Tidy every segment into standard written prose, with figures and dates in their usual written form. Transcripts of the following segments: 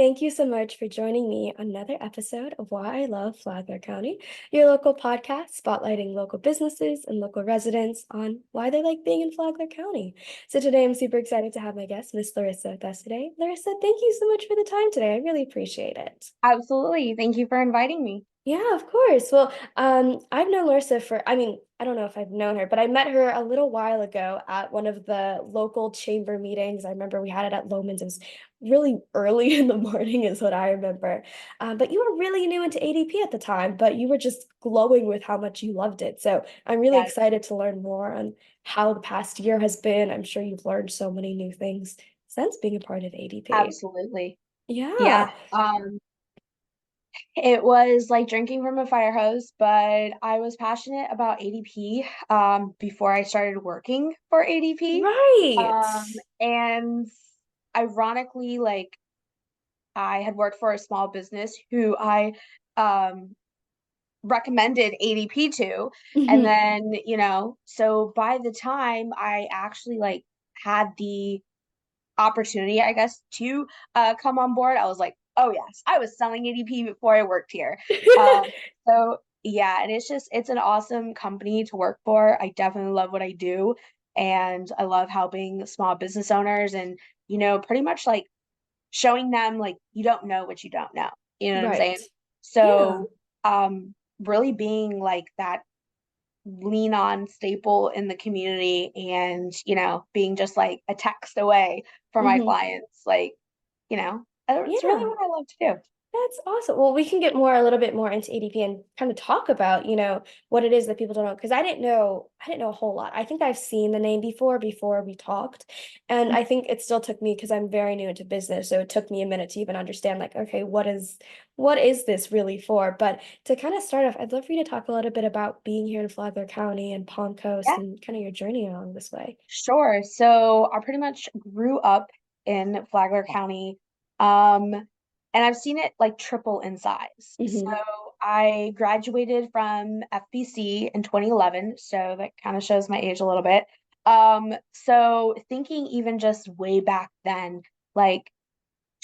thank you so much for joining me on another episode of Why I Love Flagler County, your local podcast spotlighting local businesses and local residents on why they like being in Flagler County. So today I'm super excited to have my guest, Miss Larissa, with us today. Larissa, thank you so much for the time today. I really appreciate it. Absolutely. Thank you for inviting me. Yeah, of course. Well, I've known Larissa I don't know if I've known her, but I met her a little while ago at one of the local chamber meetings. I remember we had it at Loman's. It was really early in the morning, is what I remember. But you were really new into ADP at the time, but you were just glowing with how much you loved it. So I'm really Yes, excited to learn more on how the past year has been. I'm sure you've learned so many new things since being a part of ADP. absolutely. Yeah. Yeah. It was like drinking from a fire hose, but I was passionate about ADP before I started working for ADP. Right. Um, and ironically, like I had worked for a small business who I um recommended ADP to. And then, so by the time I actually like had the opportunity, I guess, to come on board, I was like, oh yes, I was selling ADP before I worked here. Um, so yeah, and it's an awesome company to work for. I definitely love what I do, and I love helping small business owners and pretty much like showing them like you don't know what you don't know. You know what I'm Right. saying? Yeah. So really being like that lean on staple in the community and being just like a text away for my Hmm. clients it's really Yeah. what I love to do. That's awesome. Well, we can get a little bit more into ADP and kind of talk about, what it is that people don't know. Because I didn't know a whole lot. I think I've seen the name before we talked. And I think it still took me because I'm very new into business. So it took me a minute to even understand like, okay, what is this really for? But to kind of start off, I'd love for you to talk a little bit about being here in Flagler County and Palm Coast Yeah, and kind of your journey along this way. sure. So I pretty much grew up in Flagler County. um and I've seen it like triple in size. So Hmm. I graduated from FBC in 2011, so that kind of shows my age a little bit. So thinking even just way back then, like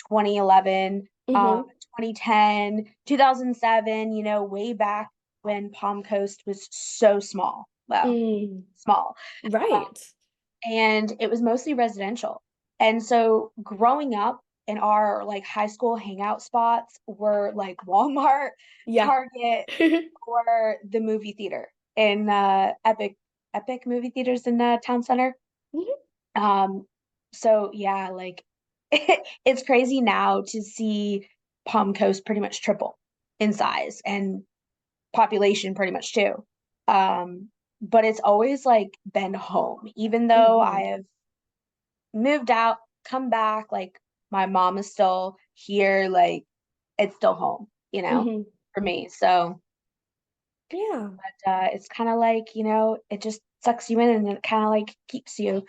2011, Hmm. 2010, 2007, way back when Palm Coast was so small. Well, Mm. small. Right. And it was mostly residential. And so growing up in our like high school hangout spots were like Walmart, Yeah. Target, or the movie theater in Epic movie theaters in town center. Mhm. Um, so yeah, like it's crazy now to see Palm Coast pretty much triple in size and population pretty much too. But it's always like been home, even though I Mhm. have moved out, come back, like my mom is still here, like it's still home, Mhm. for me. So, Yeah. but it's kind of like, it just sucks you in and it kind of like keeps you.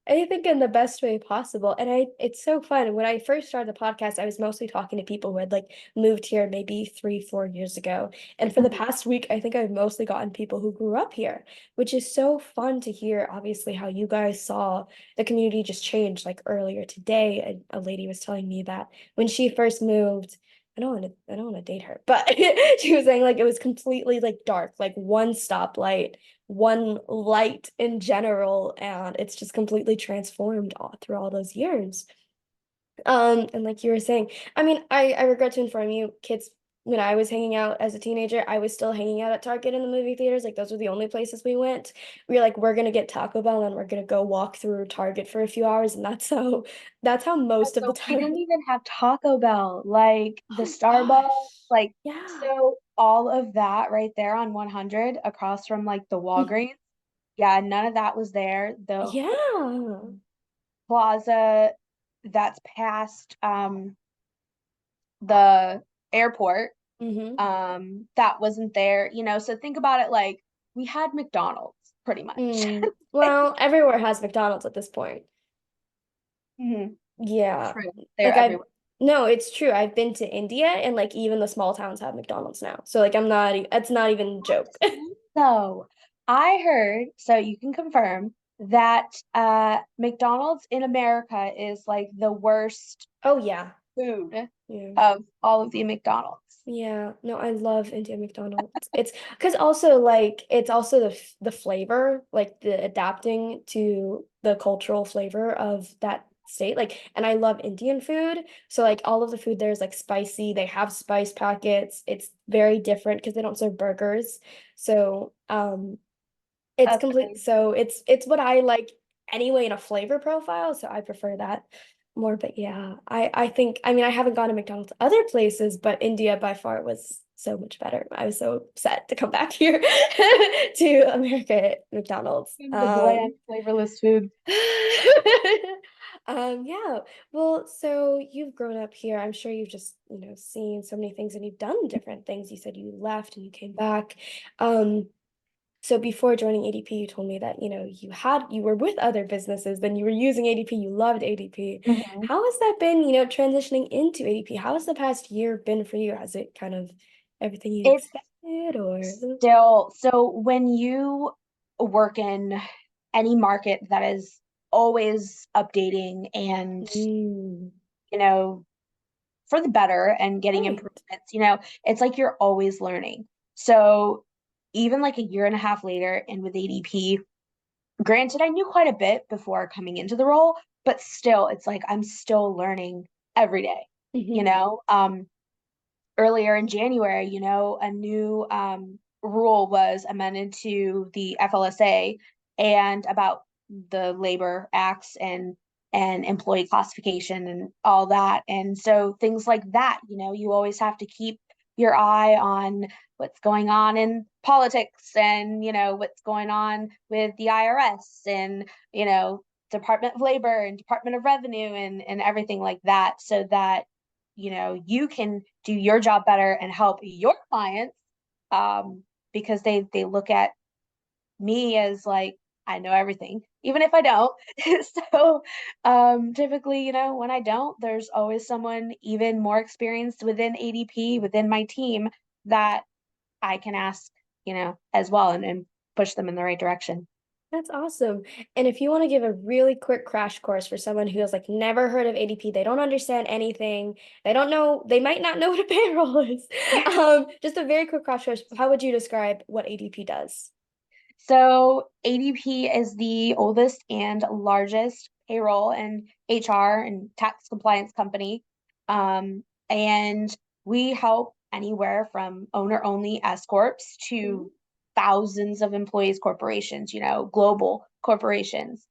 I think in the best way possible. And it's so fun. When I first started the podcast, I was mostly talking to people who had like moved here maybe 3, 4 years ago. And for the past week, I think I've mostly gotten people who grew up here, which is so fun to hear, obviously, how you guys saw the community just change. Like earlier today, a lady was telling me that when she first moved, I don't want to date her, but she was saying like it was completely like dark, like one stoplight, one light in general, and it's just completely transformed through all those years. And like you were saying, I mean, I regret to inform you, kids, when I was hanging out as a teenager, I was still hanging out at Target and the movie theaters. Like those were the only places we went. We were like, we're gonna get Taco Bell and we're gonna go walk through Target for a few hours, and that's how most of the So we time. didn't even have Taco Bell, like the Oh Starbucks, gosh. like Yeah. so all of that right there on 100 across from like the Walgreens. Yeah, none of that was there. The whole Yeah. plaza that's past the airport, Mm-hmm. that wasn't there, so think about it like we had McDonald's pretty much. Mm. Well, everywhere has McDonald's at this point. Mhm. Yeah. True. They're Like everywhere. no, it's true. I've been to India and like even the small towns have McDonald's now. So like it's not even a joke. So I heard, so you can confirm that McDonald's in America is like the worst Oh yeah. food Yeah. of all of the McDonald's. Yeah, no, I love Indian McDonald's. It's because also like it's also the flavor, like the adapting to the cultural flavor of that state. Like, and I love Indian food. So like all of the food there is like spicy. They have spice packets. It's very different because they don't serve burgers. So it's That's complete. amazing. So it's what I like anyway in a flavor profile. So I prefer that more. But yeah, I think I mean I haven't gone to McDonald's other places, but India by far was so much better. I was so upset to come back here to America at McDonald's. The bland, flavorless food. Yeah. Well, so you've grown up here. I'm sure you've just, seen so many things and you've done different things. You said you left and you came back. Um, so before joining ADP, you told me that, you were with other businesses, then you were using ADP, you loved ADP. Mhm. How has that been, transitioning into ADP? How has the past year been for you? Has it kind of everything you It's expected or? still so when you work in any market that is always updating and, Mm, you know, for the better and getting right. improvements, it's like you're always learning. So even like a year and a half later and with ADP, granted, I knew quite a bit before coming into the role, but still, it's like I'm still learning every day, you Hmm. know? Earlier in January, a new rule was amended to the FLSA and about the labor acts and employee classification and all that. And so things like that, you always have to keep your eye on what's going on in politics and what's going on with the IRS and Department of Labor and Department of Revenue and everything like that so that you can do your job better and help your clients because they look at me as like I know everything, even if I don't. So typically, when I don't, there's always someone even more experienced within ADP, within my team that I can ask, as well and push them in the right direction. That's awesome. And if you want to give a really quick crash course for someone who has like never heard of ADP, they don't understand anything, they don't know, they might not know what a payroll is. Just a very quick crash course. How would you describe what ADP does? So ADP is the oldest and largest payroll and HR and tax compliance company. And we help anywhere from owner only S corps Mhm. to thousands of employees corporations, global corporations.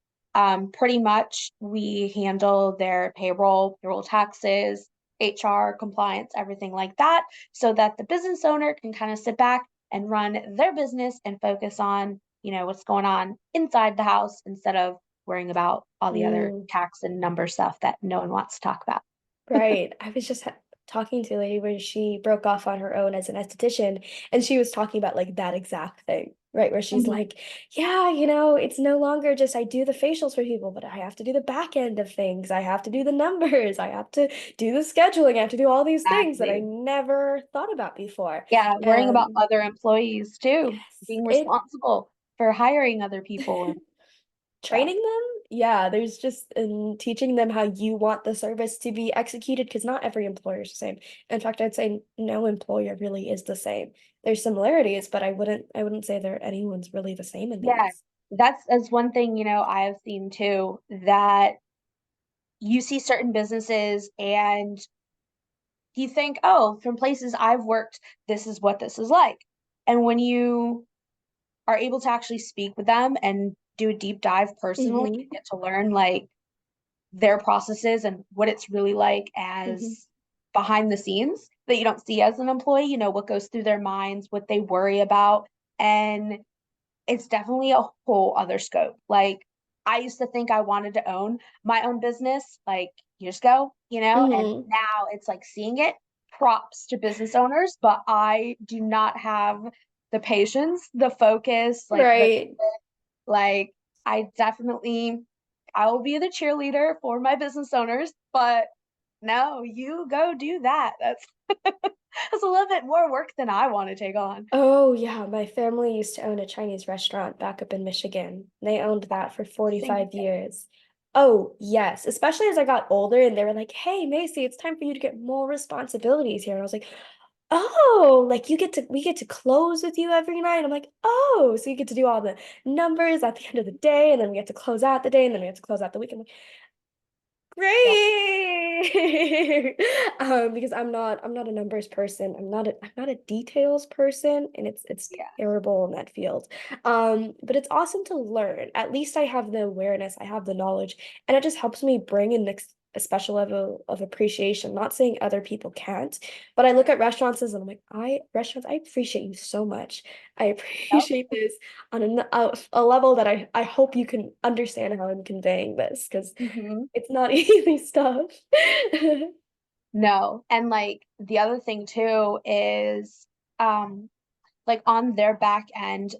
Pretty much we handle their payroll taxes, HR, compliance, everything like that, so that the business owner can kind of sit back and run their business and focus on, what's going on inside the house instead of worrying about all the other Mm. tax and number stuff that no one wants to talk about. Right. I was just talking to a lady where she broke off on her own as an esthetician, and she was talking about like that exact thing, right? Where she's Mhm. like, yeah, it's no longer just I do the facials for people, but I have to do the back end of things. I have to do the numbers. I have to do the scheduling. I have to do all these things that I Exactly. never thought about before. Yeah, worrying about And other employees too, yes, being it responsible for hiring other people and so. training them, yeah, there's just in teaching them how you want the service to be executed because not every employer is the same. In fact, I'd say no employer really is the same. There's similarities, but I wouldn't say there anyone's really the same in Yeah, these. that's one thing, I have seen too, that you see certain businesses and you think, oh, from places I've worked, this is what this is like. And when you are able to actually speak with them and do a deep dive personally Hmm. and get to learn like their processes and what it's really like Hmm. as behind the scenes that you don't see as an employee, what goes through their minds, what they worry about. And it's definitely a whole other scope. Like I used to think I wanted to own my own business like years ago, and Hmm. now it's like seeing it. Props to business owners, but I do not have the patience, the focus, Right. like I will be the cheerleader for my business owners, but no, you go do that. That's that's a little bit more work than I want to take on. Oh yeah, my family used to own a Chinese restaurant back up in Michigan. They owned that for Same 45 here. years. Oh, yes. Especially as I got older and they were like, "Hey, Macy, it's time for you to get more responsibilities here." And I was like, "Oh, like we get to close with you every night." I'm like, "Oh, so you get to do all the numbers at the end of the day, and then we get to close out the day, and then we have to close out the week." I'm like, Yep. great. Because I'm not a numbers person. I'm not a details person, and it's Yeah. terrible in that field. But it's awesome to learn. At least I have the awareness, I have the knowledge, and it just helps me bring in a special level of appreciation. Not saying other people can't, but I look at restaurants and I'm like, restaurants, I appreciate you so much. I Yep. appreciate this on a level that I hope you can understand how I'm conveying this, because Hmm. it's not easy stuff. No. And like the other thing too is um like on their back end,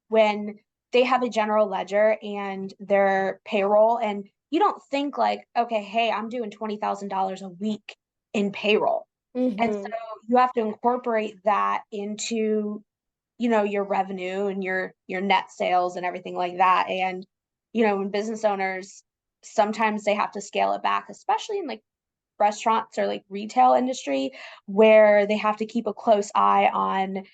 when they have a general ledger and their payroll, and you don't think like, okay, hey, I'm doing $20,000 a week in payroll. And so Hmm. you have to incorporate that into, your revenue and your net sales and everything like that. And, when business owners sometimes they have to scale it back, especially in like restaurants or like retail industry, where they have to keep a close eye on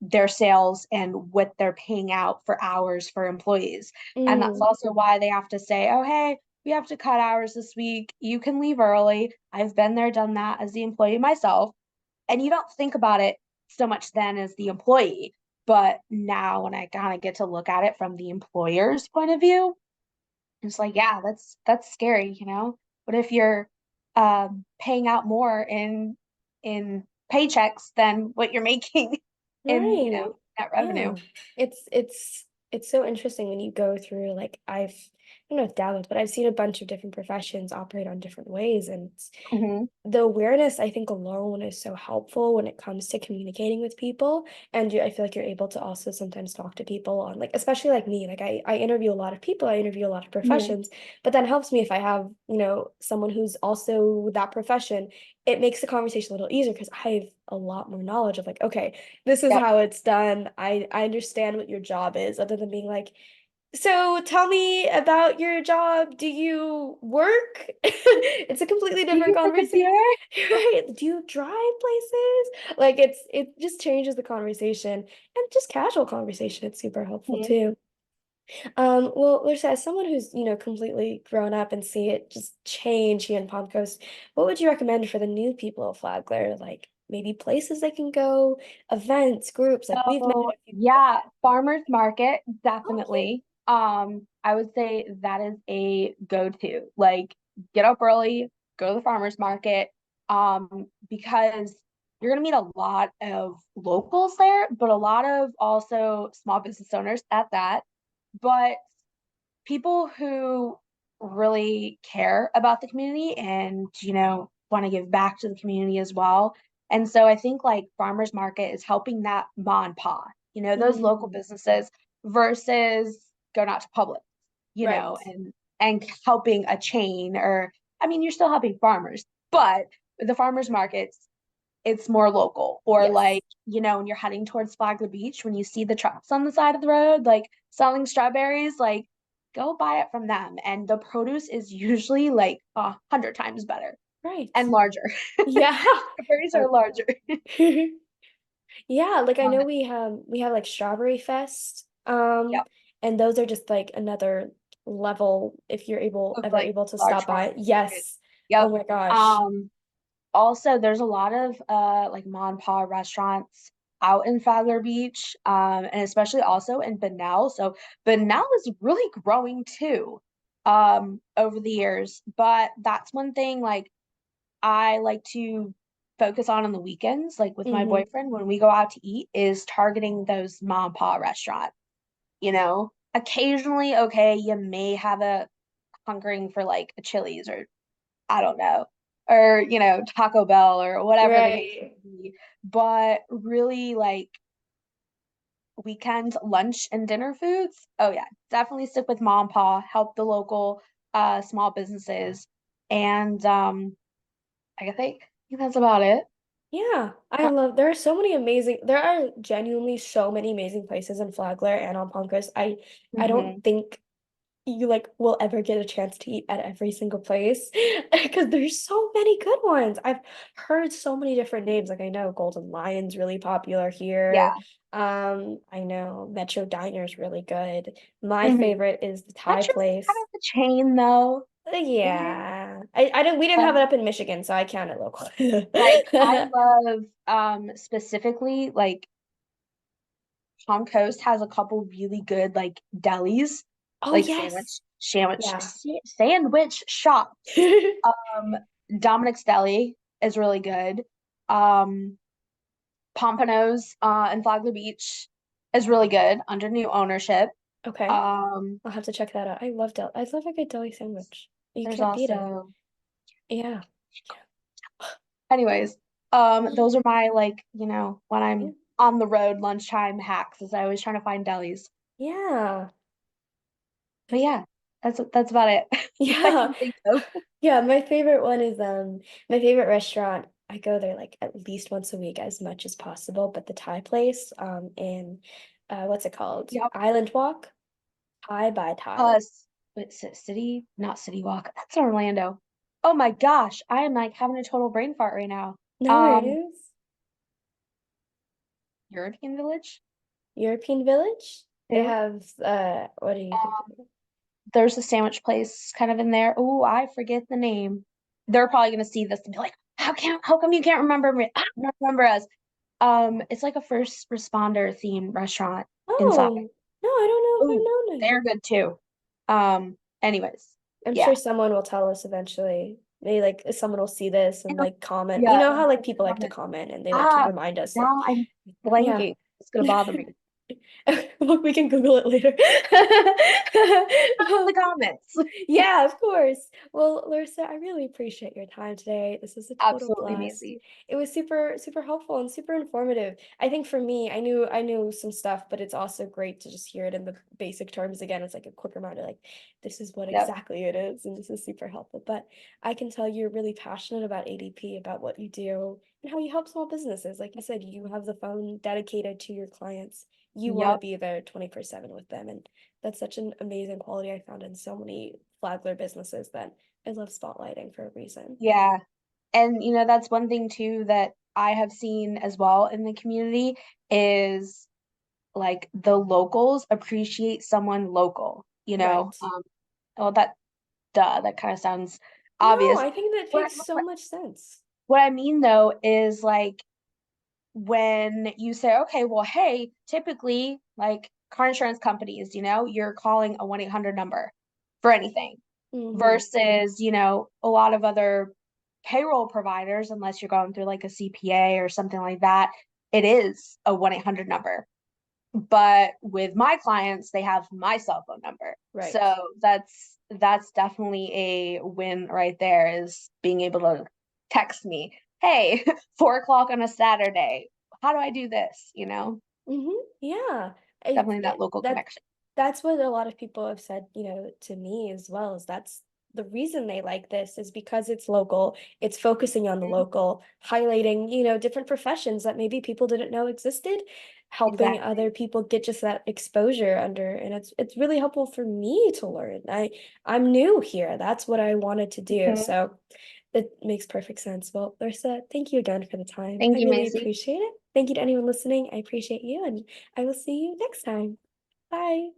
their sales and what they're paying out for hours for employees. And that's Mm, also why they have to say, oh, hey, we have to cut hours this week. You can leave early. I've been there, done that as the employee myself. And you don't think about it so much then as the employee. But now when I kind of get to look at it from the employer's point of view, it's like, yeah, that's scary. What if you're paying out more in paychecks than what you're making in, right. net revenue? Yeah. It's so interesting when you go through, like, I don't know if dabbled, but I've seen a bunch of different professions operate on different ways, and Hmm. the awareness, I think, alone is so helpful when it comes to communicating with people. And I feel like you're able to also sometimes talk to people on, like, especially like me, like I interview a lot of people, I interview a lot of Hmm. professions, but that helps me if I have, someone who's also that profession. It makes the conversation a little easier because I have a lot more knowledge of, like, okay, this is Yep. how it's done. I understand what your job is, other than being like, so tell me about your job. Do you work? It's a completely Do you different use the conversation. computer? Right? Do you drive places? Like, it just changes the conversation, and just casual conversation. It's super helpful Mhm. too. Well, Larissa, as someone who's, completely grown up and see it just change here in Palm Coast, what would you recommend for the new people of Flagler? Like, maybe places they can go, events, groups, like we've met So a few. yeah, farmers market, Oh, yeah. definitely. I would say that is a go-to. Like, get up early, go to the farmers market, because you're gonna meet a lot of locals there, but a lot of also small business owners at that. But people who really care about the community and want to give back to the community as well. And so I think like farmers market is helping that ma and pa, those local Mm, businesses versus going out to public, right. and helping a chain. Or I mean, you're still helping farmers, but the farmers markets, it's more local. Or Yes. like, when you're heading towards Flagler Beach, when you see the trucks on the side of the road, like selling strawberries, like go buy it from them. And the produce is usually like 100 times better Right. and larger. Yeah. The berries are larger. Yeah, like I know But we have like Strawberry Fest. yep, And those are just like another level if you're of ever like able to large stop farm by. market. Yes. Oh Yep. my gosh. Um, Also, there's a lot of like mom and pop restaurants out in Flagler Beach, and especially also in Bunnell. So Bunnell is really growing too, over the years. But that's one thing like I like to focus on the weekends, like with my Hmm. boyfriend when we go out to eat, is targeting those mom and pop restaurants. Occasionally, okay, you may have a hungering for like a Chili's or I don't know, or Taco Bell or whatever the case Right. may be. But really, like weekend lunch and dinner foods, oh yeah, definitely stick with mom and pa, help the local small businesses, and I think that's about it. Yeah, Uh, there are genuinely so many amazing places in Flagler and on Palm Coast. I don't mhm. think you like will ever get a chance to eat at every single place because there's so many good ones. I've heard so many different names. Like I know Golden Lion's really popular Yeah. here. I know Metro Diner's really good. My Mhm. favorite is the Thai Metro's kind place. of a chain though. Eh, Yeah. I didn't we didn't have it but up in Michigan, so I count it local. like I love specifically like Palm Coast has a couple really good like delis, Oh like yes. Yeah. sandwich shops. Um, Dominic's Deli is really good. Um, Pompano's in Flagler Beach is really good under new ownership. Okay. Um, I'll have to check that out. I love a good deli sandwich. You there's can't beat it. also, Yeah. anyways, those are my like, when Yeah. I'm on the road lunchtime hacks, is I always trying to find delis. Yeah. But yeah, that's about it that I Yeah. can think of. Yeah, my favorite restaurant. I go there like at least once a week as much as possible, but the Thai place in what's it called? Yep. Island Walk, Thai by Thai. Uh, City, not City Walk. That's in Orlando. Oh my gosh, I am like having a total brain fart right now. No Um, worries. European Village. European Village? They Too. have what do you think Um, of it? there's a sandwich place kind of in there. Oh, I forget the name. They're probably gonna see this and be like, how come you can't remember us? It's like a first responder themed restaurant inside. Oh, no, I don't know if Ooh, I've known it. they're good too. Anyways, I'm yeah. sure someone will tell us eventually. Maybe like someone will see this and It'll- like comment. You yeah, know it'll how like be in the people like to comments. comment and they like to Ah, remind us of now I'm yeah. blanking. It's gonna bother me. Look, we can Google it later. Put it in the Well, comments. yeah, of course. Well, Larissa, I really appreciate your time today. This was a total Absolutely, blast. Maisie. It was super, super helpful and super informative. I think for me, I knew some stuff, but it's also great to just hear it in the basic terms again. It's like a quick reminder, like this is what Yep. exactly it is, and this is super helpful. But I can tell you're really passionate about ADP, about what you do, and how you help small businesses. Like you said, you have the phone dedicated to your clients. You want to Yep. be there 24/7 with them, and that's such an amazing quality I found in so many Flagler businesses that I love spotlighting for a reason. Yeah. And that's one thing too that I have seen as well in the community is like the locals appreciate someone local, Right. well that kind of sounds No, obvious. I think that What, makes so what, much sense. what I mean though is like when you say, okay, well, hey, typically like car insurance companies, you're calling a 1-800 number for anything Mm-hmm. versus, a lot of other payroll providers, unless you're going through like a CPA or something like that, it is a 1-800 number. But with my clients, they have my cell phone number. Right. So that's definitely a win right there, is being able to text me, hey, 4 o'clock on a Saturday. How do I do this? Mm-hmm. Yeah. Definitely that local connection. That's what a lot of people have said, to me as well, is that's the reason they like this is because it's local, it's focusing on the Mhm. local, highlighting, different professions that maybe people didn't know existed, helping other Exactly. people get just that exposure under, and it's really helpful for me to learn. I'm new here. That's what I wanted to do. Mhm. So it makes perfect sense. Well, Larissa, thank you again for the time. Thank I you, really Maisie. appreciate it. Thank you to anyone listening. I appreciate you, and I will see you next time. Bye.